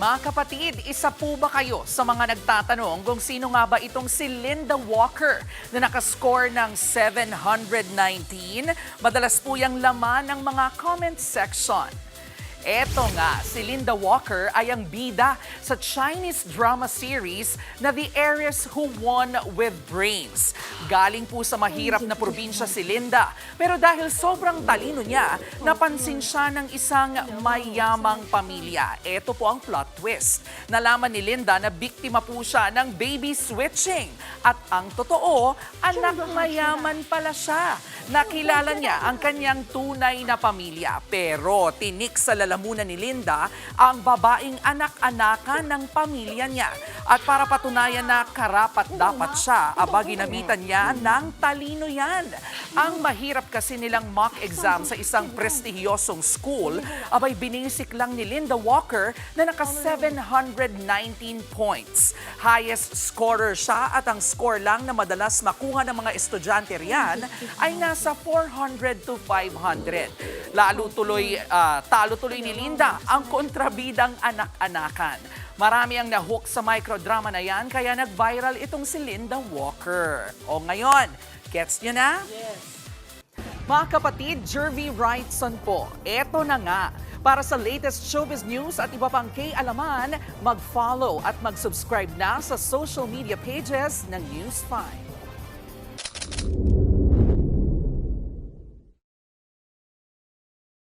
Mga kapatid, isa po ba kayo sa mga nagtatanong kung sino nga ba itong si Linda Walker na nakascore ng 719? Madalas po yung laman ng mga comment section. Eto nga, si Linda Walker ay ang bida sa Chinese drama series na The Heiress Who Won with Brains. Galing po sa mahirap na probinsya si Linda, pero dahil sobrang talino niya, napansin siya ng isang mayamang pamilya. Eto po ang plot twist. Nalaman ni Linda na biktima po siya ng baby switching. At ang totoo, anak mayaman pala siya. Nakilala niya ang kanyang tunay na pamilya, pero tinik sa lalamunan ni Linda ang babaeng anak-anakan ng pamilya niya. At para patunayan na karapat-dapat siya, ginamitan niya ng talino yan. Ang mahirap kasi nilang mock exam sa isang prestihiyosong school, binisik lang ni Linda Walker na naka 719 points. Highest scorer siya at ang score lang na madalas makuha ng mga estudyante riyan ay nasa 400 to 500. Talo tuloy ni Linda ang kontrabidang anak-anakan. Marami ang nahook sa microdrama na yan, kaya nag-viral itong si Linda Walker. O ngayon, gets nyo na? Yes. Mga kapatid, Jervy Wrightson po. Eto na nga. Para sa latest showbiz news at iba pang alaman, mag-follow at mag-subscribe na sa social media pages ng News 5.